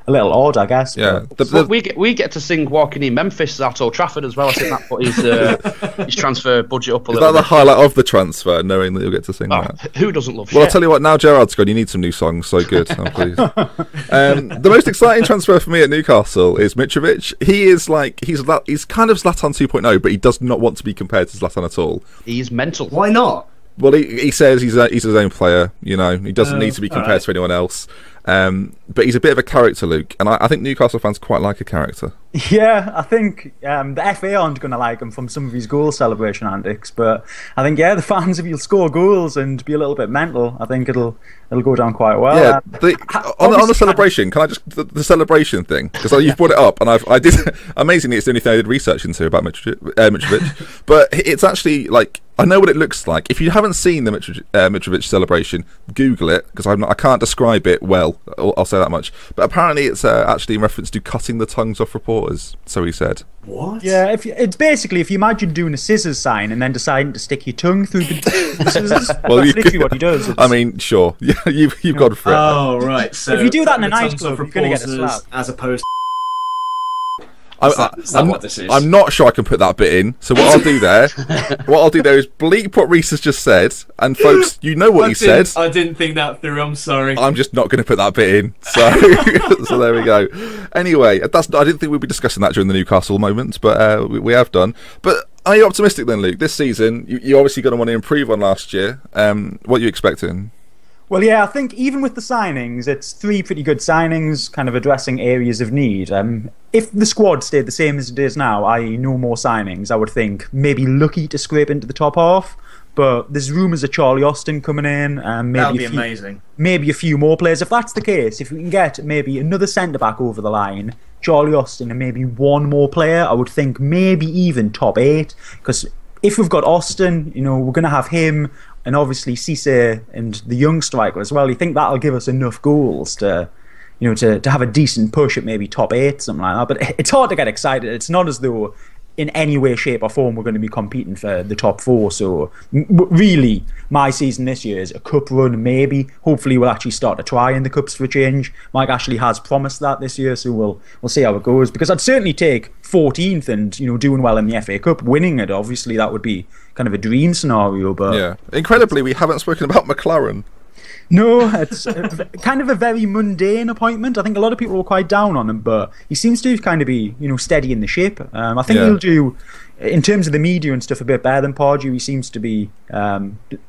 odd, I guess. Yeah, we get to sing "Walking in Memphis" at Old Trafford as well. I think that put his transfer budget up a little bit. Is that the highlight of the transfer, knowing that you'll get to sing that? Who doesn't love shit? Well, I'll tell you what, now Gerrard's gone, you need some new songs, so good, I'm pleased. The most exciting transfer for me at Newcastle is Mitrovic. He's kind of Zlatan 2.0, but he does not want to be compared to Zlatan at all. He's mental. Why not? Well, he says he's his own player, he doesn't need to be compared to anyone else. But he's a bit of a character, Luke, and I think Newcastle fans quite like a character. Yeah, I think the FA aren't going to like him from some of his goal celebration antics, but I think the fans, if he'll score goals and be a little bit mental, I think it'll go down quite well. Yeah, on the celebration, can I just the celebration thing, because you've brought it up, and I did amazingly, it's the only thing I did research into about Mitrovic, but it's actually like, I know what it looks like. If you haven't seen the Mitrovic celebration, Google it, because I can't describe it well. I'll say that much. But apparently, it's actually in reference to cutting the tongues off reporters. So he said. What? Yeah, it's basically if you imagine doing a scissors sign and then deciding to stick your tongue through the scissors. Well, that's literally what he does. I mean, sure, yeah, you've gone for it. Oh right. So if you do that in a nightclub, you're going to get a slap. As opposed. I'm not sure I can put that bit in. So what I'll do there is bleep what Reese has just said, and folks, you know what he said. I didn't think that through. I'm sorry. I'm just not going to put that bit in. So, so there we go. Anyway, I didn't think we'd be discussing that during the Newcastle moment, but we have done. But are you optimistic then, Luke? This season, you're obviously going to want to improve on last year. What are you expecting? Well, yeah, I think even with the signings, it's 3 pretty good signings, kind of addressing areas of need. If the squad stayed the same as it is now, i.e. no more signings, I would think maybe lucky to scrape into the top half. But there's rumours of Charlie Austin coming in. That would be amazing. Maybe a few more players. If that's the case, if we can get maybe another centre-back over the line, Charlie Austin and maybe one more player, I would think maybe even top 8. Because if we've got Austin, we're going to have him, and obviously Cisse and the young striker as well. You think that'll give us enough goals to have a decent push at maybe top 8, something like that. But it's hard to get excited. It's not as though in any way, shape or form we're going to be competing for the top 4. So really, my season this year is a cup run, maybe. Hopefully we'll actually start to try in the cups for a change. Mike Ashley has promised that this year, so we'll see how it goes. Because I'd certainly take 14th and doing well in the FA Cup, winning it. Obviously that would be kind of a dream scenario. But yeah, incredibly, we haven't spoken about McLaren. No, it's kind of a very mundane appointment. I think a lot of people were quite down on him, but he seems to kind of be, steady in the ship. I think in terms of the media and stuff, a bit better than Pardew. He seems to be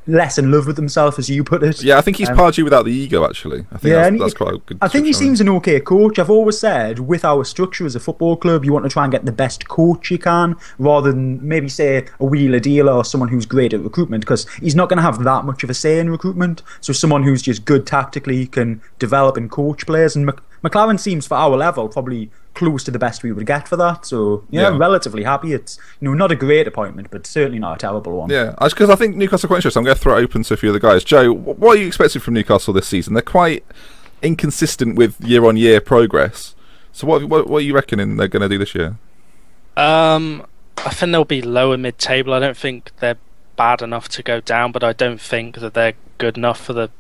less in love with himself, as you put it. Yeah, I think he's Pardew without the ego, actually. I think that's quite a good I think he seems an okay coach. I've always said, with our structure as a football club, you want to try and get the best coach you can, rather than maybe, say, a wheeler dealer or someone who's great at recruitment, because he's not going to have that much of a say in recruitment. So someone who's just good tactically can develop and coach players. And McLaren seems, for our level, probably close to the best we would get for that. So yeah, relatively happy. It's not a great appointment, but certainly not a terrible one. Yeah, because I think Newcastle are quite interesting. I'm going to throw it open to a few of the guys. Joe, what are you expecting from Newcastle this season? They're quite inconsistent with year-on-year progress. So what are you reckoning they're going to do this year? I think they'll be lower mid-table. I don't think they're bad enough to go down, but I don't think that they're good enough for the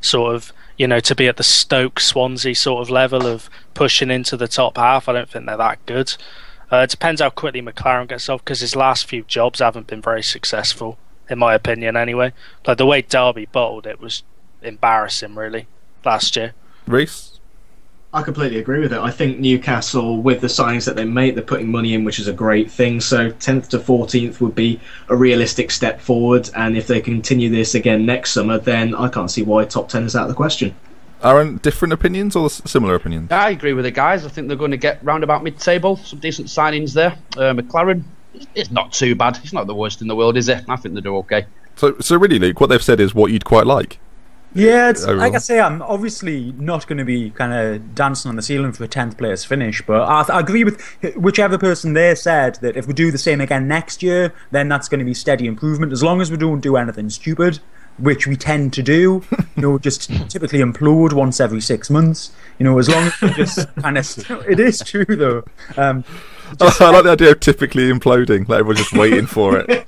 sort of, to be at the Stoke Swansea sort of level of pushing into the top half. I don't think they're that good. It depends how quickly McLaren gets off, because his last few jobs haven't been very successful, in my opinion anyway. Like the way Derby bottled it was embarrassing, really, last year. Reece? I completely agree with it. I think Newcastle, with the signings that they make, they're putting money in, which is a great thing. So 10th to 14th would be a realistic step forward. And if they continue this again next summer, then I can't see why top 10 is out of the question. Aaron, different opinions or similar opinions? I agree with the guys. I think they're going to get round about mid-table. Some decent signings there. McLaren, it's not too bad. It's not the worst in the world, is it? I think they do okay. So really, Luke, what they've said is what you'd quite like. Yeah, it's, like I say, I'm obviously not going to be kind of dancing on the ceiling for a 10th place finish, but I agree with whichever person there said that if we do the same again next year, then that's going to be steady improvement, as long as we don't do anything stupid, which we tend to do, just typically implode once every 6 months, as long as we just kind of... It is true, though. I like the idea of typically imploding, like everyone's just waiting for it.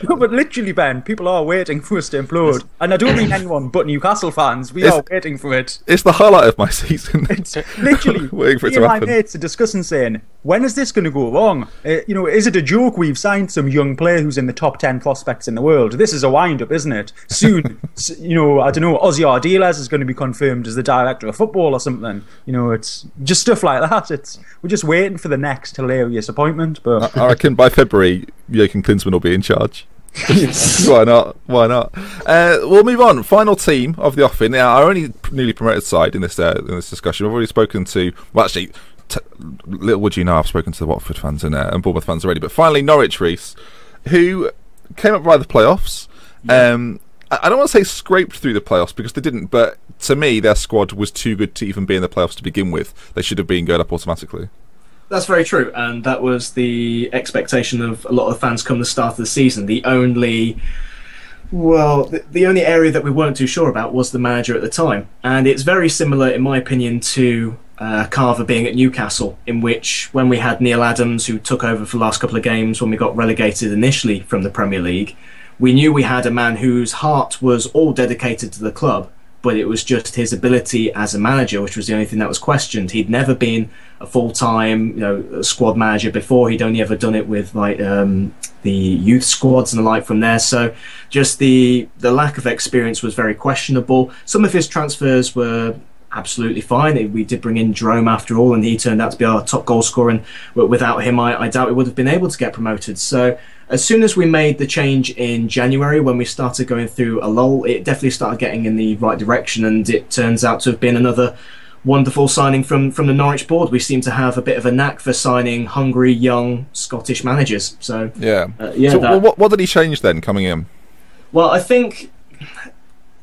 No, but literally, Ben, people are waiting for us to implode. And I don't mean anyone but Newcastle fans. We are waiting for it. It's the highlight of my season. It's literally, waiting for it to happen. My mates are discussing, saying, when is this going to go wrong? Is it a joke we've signed some young player who's in the top 10 prospects in the world? This is a wind-up, isn't it? Soon, I don't know, Ozzy Ardiles is going to be confirmed as the director of football or something. It's just stuff like that. We're just waiting for the next hilarious appointment. But I reckon by February, Joachim Klinsmann will be in charge. Why not? We'll move on. Final team of the offing. Now, our only newly promoted side in this discussion. We've already spoken to. Well, actually, little would you know, I've spoken to the Watford fans and Bournemouth fans already. But finally, Norwich, Reece, who came up by the playoffs. I don't want to say scraped through the playoffs because they didn't. But to me, their squad was too good to even be in the playoffs to begin with. They should have been going up automatically. That's very true, and that was the expectation of a lot of fans come the start of the season. The only area that we weren't too sure about was the manager at the time, and it's very similar, in my opinion, to Carver being at Newcastle, in which when we had Neil Adams, who took over for the last couple of games when we got relegated initially from the Premier League, we knew we had a man whose heart was all dedicated to the club, but it was just his ability as a manager, which was the only thing that was questioned. He'd never been a full-time, squad manager before. He'd only ever done it with the youth squads and the like from there. So just the lack of experience was very questionable. Some of his transfers were absolutely fine. We did bring in Jerome after all, and he turned out to be our top goal scorer. And without him, I doubt we would have been able to get promoted. So as soon as we made the change in January, when we started going through a lull, it definitely started getting in the right direction, and it turns out to have been another wonderful signing from the Norwich board. We seem to have a bit of a knack for signing hungry, young Scottish managers. So what did he change then coming in? Well, I think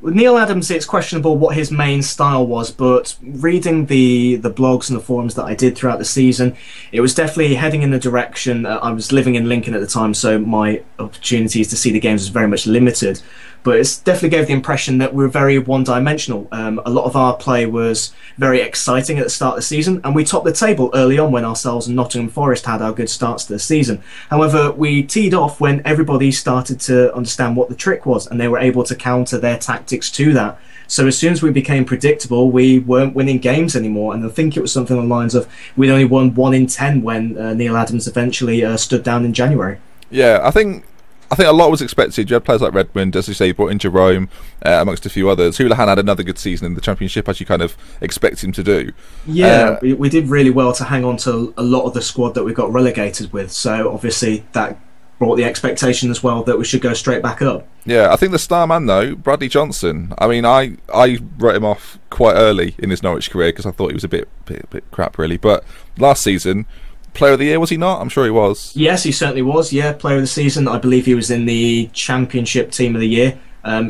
with Neil Adams, it's questionable what his main style was, but reading the blogs and the forums that I did throughout the season, it was definitely heading in the direction. I was living in Lincoln at the time, so my opportunities to see the games was very much limited. But it definitely gave the impression that we were very one-dimensional. A lot of our play was very exciting at the start of the season, and we topped the table early on when ourselves and Nottingham Forest had our good starts to the season. However, we teed off when everybody started to understand what the trick was, and they were able to counter their tactics to that. So as soon as we became predictable, we weren't winning games anymore, and I think it was something along the lines of we'd only won 1 in 10 when Neil Adams eventually stood down in January. Yeah, I think I think a lot was expected. You had players like Redmond, as you say, you brought in Jerome, amongst a few others. Houlihan had another good season in the Championship, as you kind of expect him to do. Yeah, we did really well to hang on to a lot of the squad that we got relegated with. So obviously that brought the expectation as well that we should go straight back up. Yeah, I think the star man though, Bradley Johnson. I mean, I wrote him off quite early in his Norwich career because I thought he was a bit crap, really. But last season, Player of the Year, was he not? I'm sure he was. Yes, he certainly was. Yeah, Player of the Season. I believe he was in the Championship Team of the Year.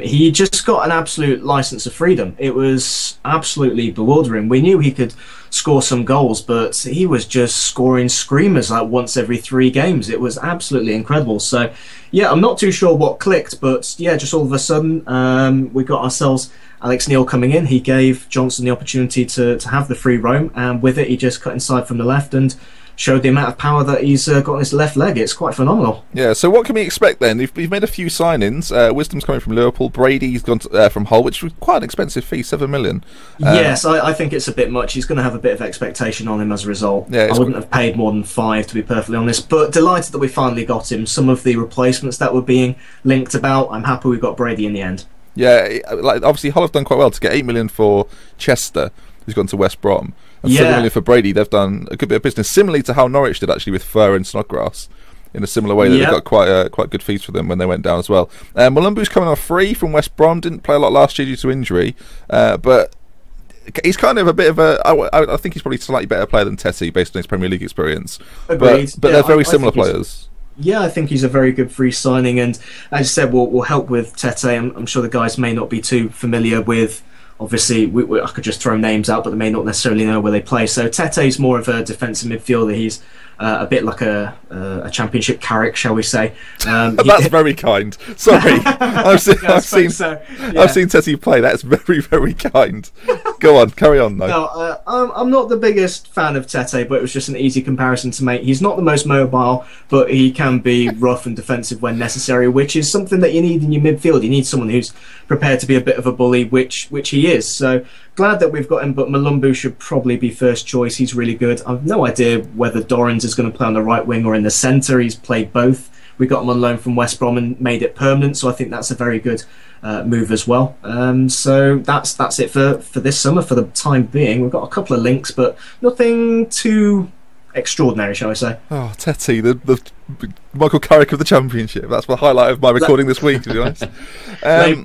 He just got an absolute license of freedom. It was absolutely bewildering. We knew he could score some goals, but he was just scoring screamers like once every 3 games. It was absolutely incredible. So, yeah, I'm not too sure what clicked, but yeah, just all of a sudden we got ourselves Alex Neil coming in. He gave Johnson the opportunity to have the free roam, and with it he just cut inside from the left and showed the amount of power that he's got on his left leg. It's quite phenomenal. Yeah, so what can we expect then? We've made a few signings. Wisdom's coming from Liverpool. Brady's gone from Hull, which was quite an expensive fee, 7 million. Yes, I think it's a bit much. He's going to have a bit of expectation on him as a result. Yeah, I wouldn't have paid more than 5, to be perfectly honest, but delighted that we finally got him. Some of the replacements that were being linked about, I'm happy we got Brady in the end. Yeah, like obviously Hull have done quite well to get 8 million for Chester, who's gone to West Brom. And 7 million for Brady. They've done a good bit of business, similarly to how Norwich did actually with Fur and Snodgrass, in a similar way that they got quite good fees for them when they went down as well. Malumbu's coming off free from West Brom. Didn't play a lot last year due to injury, but he's kind of a bit of a. I think he's probably a slightly better player than Tetty based on his Premier League experience. Agreed. But they're very similar players. Yeah, I think he's a very good free signing, and as you said, will help with Tete. I'm sure the guys may not be too familiar with. Obviously, I could just throw names out, but they may not necessarily know where they play. So Tete's more of a defensive midfielder. He's a bit like a Championship Carrick, shall we say? That's very kind. Sorry, I've seen Tete play. That's very, very kind. Go on, carry on though. No, I'm not the biggest fan of Tete, but it was just an easy comparison to make. He's not the most mobile, but he can be rough and defensive when necessary, which is something that you need in your midfield. You need someone who's prepared to be a bit of a bully, which he is. So glad that we've got him, but Malumbu should probably be first choice. He's really good. I've no idea whether Dorrans is going to play on the right wing or in the centre. He's played both. We got him on loan from West Brom and made it permanent, so I think that's a very good move as well. So that's it for this summer for the time being. We've got a couple of links, but nothing too extraordinary, shall I say. Oh, Tetty, the Michael Carrick of the Championship. That's the highlight of my recording this week, to be honest. I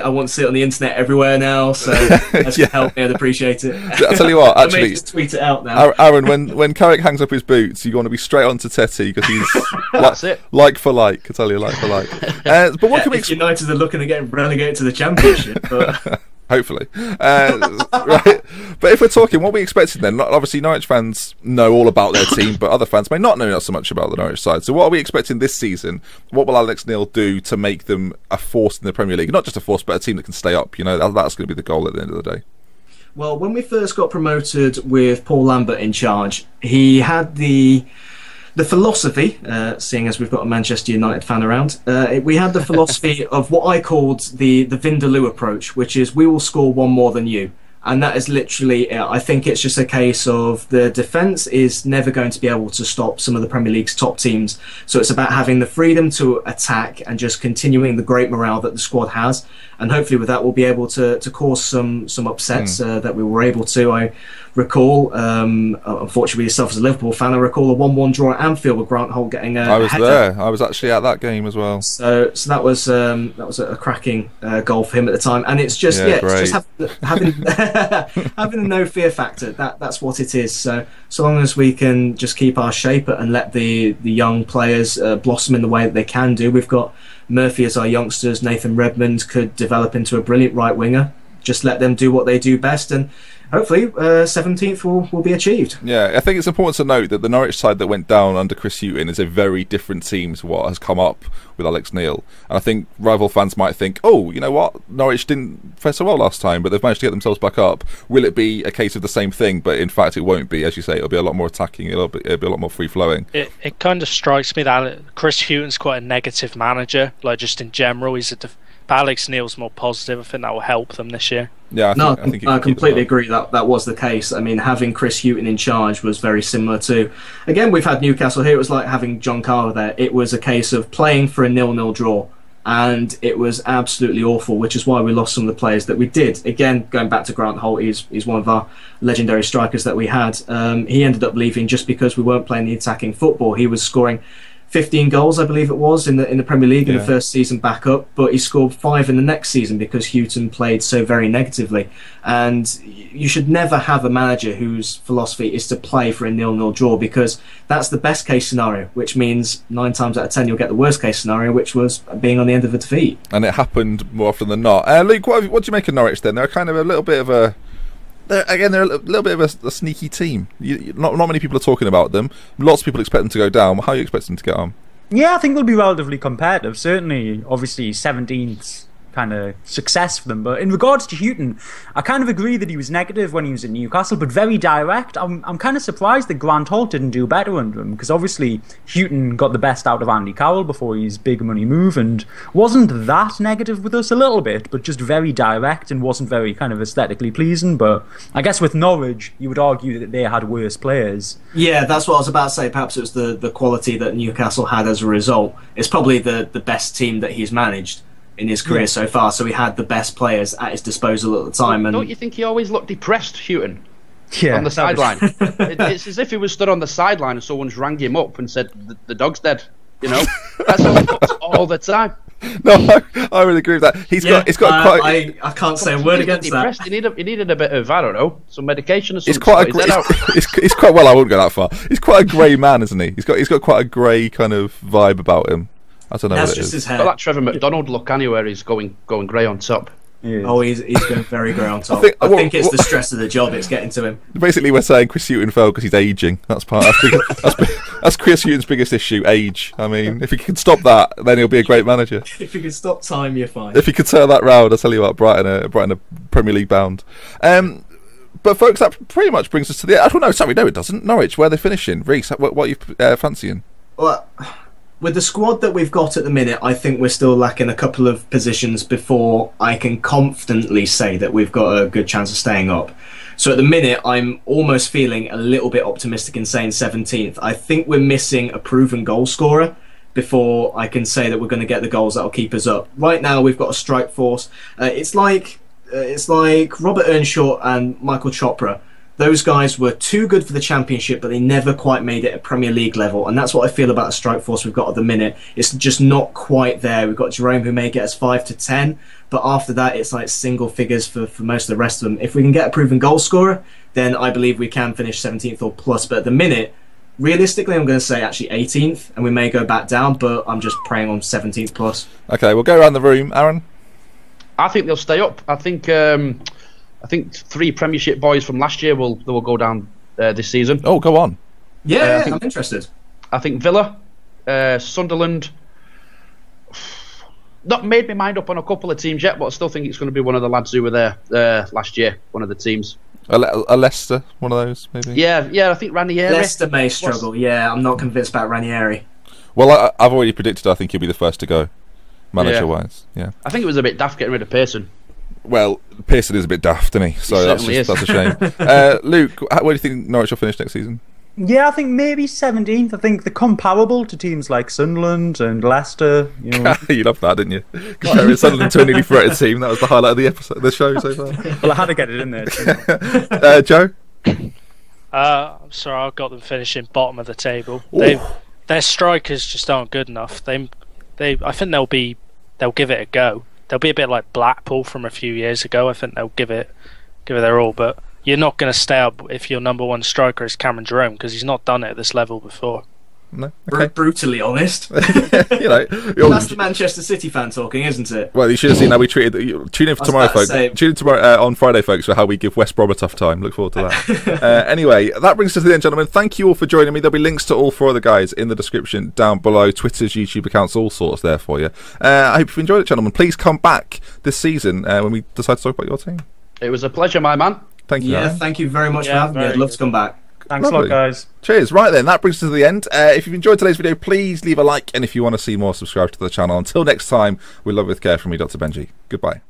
want to see it on the internet everywhere now, so that's help me. I'd appreciate it. I'll tell you what, actually, just tweet it out now. Aaron, when Carrick hangs up his boots, you want to be straight on to Tetty because he's that's it. Like for like. I tell you, like for like. But what can we? United are looking at getting relegated to the Championship, but. Hopefully. Right. But if we're talking, what are we expecting then? Obviously, Norwich fans know all about their team, but other fans may not know so much about the Norwich side. So what are we expecting this season? What will Alex Neil do to make them a force in the Premier League? Not just a force, but a team that can stay up. You know, that's going to be the goal at the end of the day. Well, when we first got promoted with Paul Lambert in charge, he had the philosophy, seeing as we've got a Manchester United fan around, we had the philosophy of what I called the Vindaloo approach, which is we will score one more than you. And that is literally it. I think it's just a case of the defence is never going to be able to stop some of the Premier League's top teams. So it's about having the freedom to attack and just continuing the great morale that the squad has. And hopefully with that we'll be able to cause some upsets that we were able to. I recall, unfortunately yourself as a Liverpool fan, I recall a 1-1 draw at Anfield with Grant Holt getting a header. There. I was actually at that game as well. So that was a cracking goal for him at the time. And it's just it's just having having a no fear factor. That's what it is. So long as we can just keep our shape and let the young players blossom in the way that they can do. We've got Murphy as our youngsters. Nathan Redmond could develop into a brilliant right winger. Just let them do what they do best, and hopefully 17th will be achieved. Yeah, I think it's important to note that the Norwich side that went down under Chris Hughton is a very different team to what has come up with Alex Neil. And I think rival fans might think, oh, you know what, Norwich didn't fare so well last time, but they've managed to get themselves back up. Will it be a case of the same thing? But in fact, it won't be. As you say, it'll be a lot more attacking. It'll be a lot more free-flowing. It kind of strikes me that Chris Hughton's quite a negative manager, like just in general. But Alex Neil's more positive. I think that will help them this year. Yeah, I completely agree that was the case. I mean, having Chris Hughton in charge was very similar to, again, we've had Newcastle here. It was like having John Carver there. It was a case of playing for a 0-0 draw, and it was absolutely awful, which is why we lost some of the players that we did. Again, going back to Grant Holt, he's one of our legendary strikers that we had. He ended up leaving just because we weren't playing the attacking football. He was scoring 15 goals, I believe it was, in the Premier League in the first season back up, but he scored 5 in the next season because Houghton played so very negatively. And you should never have a manager whose philosophy is to play for a 0-0 draw, because that's the best case scenario, which means 9 times out of 10 you'll get the worst case scenario, which was being on the end of a defeat. And it happened more often than not. Luke, what do you make of Norwich then? They're kind of a little bit of a... They're a little bit of a sneaky team. Not many people are talking about them. Lots of people expect them to go down. How are you expecting them to get on? Yeah, I think they'll be relatively competitive. Certainly, obviously, 17th kind of success for them. But in regards to Houghton, I kind of agree that he was negative when he was at Newcastle, but very direct. I'm kind of surprised that Grant Holt didn't do better under him, because obviously Houghton got the best out of Andy Carroll before his big money move, and wasn't that negative with us a little bit, but just very direct and wasn't very kind of aesthetically pleasing. But I guess with Norwich, you would argue that they had worse players. Yeah, that's what I was about to say. Perhaps it was the quality that Newcastle had as a result. It's probably the best team that he's managed in his career so far, so he had the best players at his disposal at the time. And don't you think he always looked depressed, Houghton? Yeah, on the sideline. It's as if he was stood on the sideline and someone's rang him up and said, the dog's dead. You know, that's how he looks all the time. No, I would agree with that. He's got quite. I can't say a word against that. He needed a bit of, I don't know, some medication or something. He's quite well. I won't go that far. He's quite a grey man, isn't he? He's got quite a grey kind of vibe about him. I don't know. That's what it just is. his hair. Got that Trevor McDonald look anywhere. He's going grey on top. Yeah. Oh, he's going very grey on top. I think it's the stress of the job. It's getting to him. Basically, we're saying Chris Hughton fell because he's ageing. That's that's Chris Hughton's biggest issue, age. I mean, if he can stop that, then he'll be a great manager. If you can stop time, you're fine. If he could turn that round, I'll tell you what, Brighton are Premier League bound. But folks, that pretty much brings us to the... I don't know, sorry, no it doesn't. Norwich, where are they finishing? Reece, what are you fancying? Well, with the squad that we've got at the minute, I think we're still lacking a couple of positions before I can confidently say that we've got a good chance of staying up. So at the minute, I'm almost feeling a little bit optimistic in saying 17th. I think we're missing a proven goal scorer before I can say that we're going to get the goals that'll keep us up. Right now, we've got a strike force. It's like Robert Earnshaw and Michael Chopra. Those guys were too good for the Championship, but they never quite made it at Premier League level. And that's what I feel about the strike force we've got at the minute. It's just not quite there. We've got Jerome, who may get us 5 to 10, but after that, it's like single figures for most of the rest of them. If we can get a proven goal scorer, then I believe we can finish 17th or plus. But at the minute, realistically, I'm going to say actually 18th, and we may go back down, but I'm just praying on 17th plus. Okay, we'll go around the room. Aaron? I think they'll stay up. I think 3 Premiership boys from last year will go down this season. Oh, go on. Yeah, I'm interested. I think Villa, Sunderland. Not made my mind up on a couple of teams yet, but I still think it's going to be one of the lads who were there last year. One of the teams. A Leicester, one of those, maybe. Yeah. I think Ranieri. Leicester may struggle. Yeah, I'm not convinced about Ranieri. Well, I've already predicted. I think he'll be the first to go, manager-wise. Yeah. I think it was a bit daft getting rid of Pearson. Well, Pearson is a bit daft, isn't he? So that's a shame. Luke, where do you think Norwich will finish next season? Yeah, I think maybe 17th. I think they're comparable to teams like Sunderland and Leicester. You know. You loved that, didn't you? Comparing Sunderland to a newly promoted team. That was the highlight of the show so far. Well, I had to get it in there. Joe? I'm sorry, I've got them finishing bottom of the table. Their strikers just aren't good enough. I think they'll give it a go. They'll be a bit like Blackpool from a few years ago. I think they'll give it their all, but you're not going to stay up if your number one striker is Cameron Jerome, because he's not done it at this level before. No, okay. Brutally honest. That's the Manchester City fan talking, isn't it? Well, you should have seen how we treated. Tune in for tomorrow, folks. Tune in tomorrow on Friday, folks, for how we give West Brom a tough time. Look forward to that. Anyway, that brings us to the end, gentlemen. Thank you all for joining me. There'll be links to all 4 of the guys in the description down below. Twitters, YouTube accounts, all sorts there for you. I hope you've enjoyed it, gentlemen. Please come back this season when we decide to talk about your team. It was a pleasure, my man. Thank you. Yeah, thank you very much for having me. I'd love to come back. Thanks a lot, guys. Cheers. Right then, that brings us to the end. If you've enjoyed today's video, please leave a like, and if you want to see more, subscribe to the channel. Until next time, we love with care from me, Dr. Benji. Goodbye.